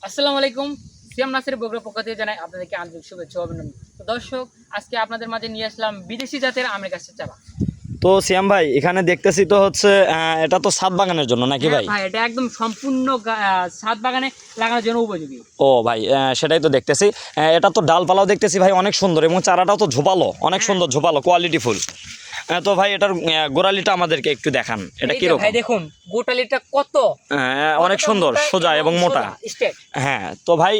আসসালামু আলাইকুম। সিয়াম নাসির বগুড়া পক্ষ থেকে জানাই আপনাদেরকে আন্তরিক শুভেচ্ছা ও অভিনন্দন। তো দর্শক, আজকে আপনাদের মাঝে নিয়ে আসলাম বিদেশি জাতের আমের গাছের চারা। তো সিয়াম ভাই এখানে দেখতেছি তো হচ্ছে এটা তো ছাদ বাগানের জন্য নাকি হ্যাঁ ভাই? ভাই, এটা একদম সম্পূর্ণ ছাদ বাগানে লাগানোর জন্য উপযোগী। ও ভাই সেটাই তো দেখতেছি। এটা তো ডালপালাও দেখতেছি ভাই অনেক সুন্দর এবং চারাটাও তো ঝোপালো, অনেক সুন্দর ঝোপালো, কোয়ালিটি ফুল। তো ভাই এটার গোড়ালিটা আমাদেরকে একটু দেখান, এটা এই যে কিরকম? ভাই দেখুন গোটালিটা কত অনেক সুন্দর, সোজা এবং মোটা। স্ট্রেট। হ্যাঁ তো ভাই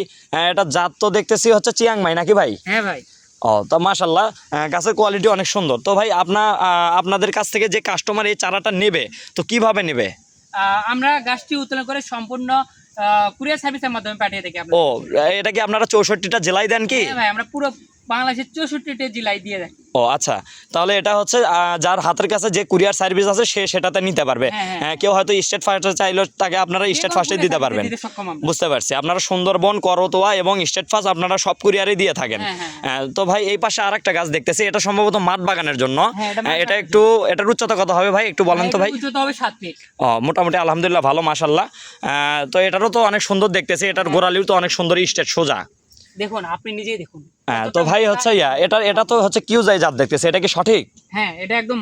এটা জাত তো দেখতেছি হচ্ছে চিয়াংমাই নাকি ভাই? হ্যাঁ ভাই, ও তো মাশাল্লাহ, গাছের কোয়ালিটি অনেক সুন্দর। তো ভাই আপনাদের কাছ থেকে যে কাস্টমার এই চারাটা নেবে তো কিভাবে নেবে? আমরা গাছটি উত্তোলন করে সম্পূর্ণ কুরিয়ার সার্ভিসের মাধ্যমে পাঠিয়ে থাকি ও আপনাদের। এটা কি আপনারা 64টা জেলায় দেন কি? হ্যাঁ ভাই, আমরা পুরো বাংলাদেশের 64টি জেলায় দিয়ে থাকি। ও আচ্ছা, তাহলে এটা হচ্ছে যার হাতের কাছে যে কুরিয়ার সার্ভিস আছে সে সেটাতে নিতে পারবে। হ্যাঁ, হ্যাঁ। কেউ হয়তো স্টেট ফার্স্টে চাইলে তাকে আপনারা স্টেট ফার্স্টে দিতে পারবেন। দিতে সক্ষম আমরা। বুঝতে পারছি, আপনারা সুন্দরবন, করতোয়া এবং স্টেট ফার্স্ট আপনারা সব কুরিয়ারই দিয়ে থাকেন। হ্যাঁ, হ্যাঁ। তো ভাই এই পাশে আরেকটা গাছ দেখতেছি, এটা সম্ভবত মাঠ বাগানের জন্য। হ্যাঁ, এটা মাঠ এটা বাগানের একটু এটার উচ্চতা কত হবে ভাই একটু বলেন তো ভাই? উচ্চতা হবে 7 ফিট। ও মোটামুটি আলহামদুলিল্লাহ ভালো, মাশাল্লাহ। তো এটারও তো অনেক সুন্দর দেখতেছি, এটার গোড়ালিও তো অনেক সুন্দর, স্টেট সোজা। দেখুন, আপনি নিজেই দেখুন। তো ভাই হচ্ছে এটা তো হচ্ছে কিউজাই জাত দেখতেছি, এটা কি সঠিক? হ্যাঁ, এটা একদম।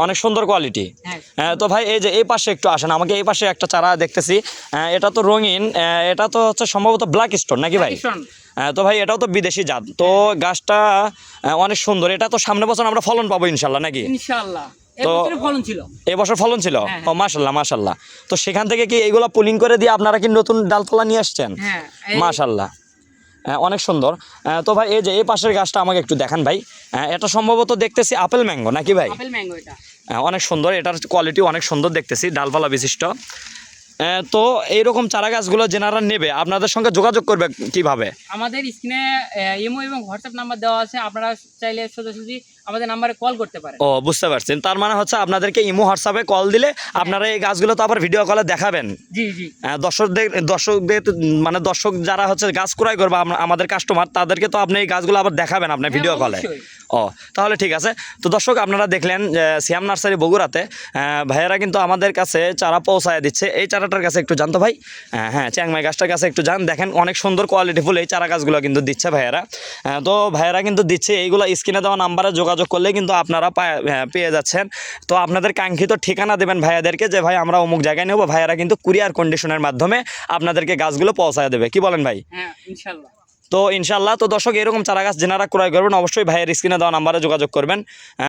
অনেক সুন্দর কোয়ালিটি। হ্যাঁ, তো ভাই এই যে এই পাশে একটু আসেন, আমাকে এই পাশে একটা চারা দেখতেছি। এটা তো রঙিন, এটা তো হচ্ছে সম্ভবত ব্ল্যাক স্টোন নাকি ভাই? পাকিস্তান। তো ভাই এটাও তো বিদেশি জাত, তো গাছটা অনেক সুন্দর। এটা তো সামনে বছর আমরা ফলন পাবো ইনশাল্লাহ নাকি? ইনশাআল্লাহ। তো- এবছরে ফলন ছিল। এবছর ফলন ছিল? হ্যাঁ, ও মাশাল্লাহ মাশাল্লাহ। তো সেখান থেকে কি এইগুলা পুলিং করে দিয়ে আপনারা কি নতুন ডালপালা নিয়ে আসছেন? হ্যাঁ, মাশাল্লাহ, অনেক সুন্দর। তো ভাই এই যে এই পাশের গাছটা আমাকে একটু দেখান ভাই। এটা সম্ভবত দেখতেছি আপেল ম্যাঙ্গো নাকি ভাই? আপেল ম্যাঙ্গো এটা। অনেক সুন্দর, এটার কোয়ালিটি অনেক সুন্দর দেখতেছি, ডালপালা বিশিষ্ট। তো এইরকম চারা গাছগুলো যেনারা নেবে আপনাদের সঙ্গে যোগাযোগ করবে কিভাবে? আমাদের স্ক্রিনে ইমো এবং হোয়াটসঅ্যাপ নাম্বার দেওয়া আছে, আপনারা চাইলে সোজাসুজি আমাদের নাম্বারে কল করতে পারেন। ও বুঝতে পারছেন, তার মানে হচ্ছে আপনাদেরকে ইমো হোয়াটসঅ্যাপে কল দিলে আপনারা এই গাছগুলো তো আবার ভিডিও কলে দেখাবেন। জি জি। দর্শকদের দর্শক যারা হচ্ছে গাছ ক্রয় করবে আমাদের কাস্টমার, তাদেরকে তো আপনি এই গাছগুলো আবার দেখাবেন আপনার ভিডিও কলে। অবশ্যই। ও তাহলে ঠিক আছে। তো দর্শক আপনারা দেখলেন যে সিয়াম নার্সারি বগুড়াতে ভাইয়েরা কিন্তু আমাদের কাছে চারা পৌঁছায় দিচ্ছে। এই চারাটার কাছে একটু জানতো ভাই। হ্যাঁ, চ্যাংমাই গাছটার কাছে একটু যান, দেখেন অনেক সুন্দর কোয়ালিটিফুল এই চারা গাছগুলো কিন্তু দিচ্ছে ভাইয়েরা। তো ভাইয়েরা কিন্তু দিচ্ছে এইগুলো, স্ক্রিনে দেওয়া নাম্বারে যোগাযোগ করলে কিন্তু আপনারা পেয়ে যাচ্ছেন। তো আপনাদের কাঙ্ক্ষিত ঠিকানা দেবেন ভাইয়াদেরকে যে ভাই আমরা অমুক জায়গায় নেবো, ভাইয়েরা কিন্তু কুরিয়ার কন্ডিশনের মাধ্যমে আপনাদেরকে গাছগুলো পৌঁছায় দেবে। কি বলেন ভাই? হ্যাঁ, ইনশাআল্লাহ। তো ইনশাল্লাহ। তো দর্শক এরকম চারা গাছ যেনারা ক্রয় করবেন অবশ্যই ভাইয়ের স্ক্রিনে দেওয়া নাম্বারে যোগাযোগ করবেন।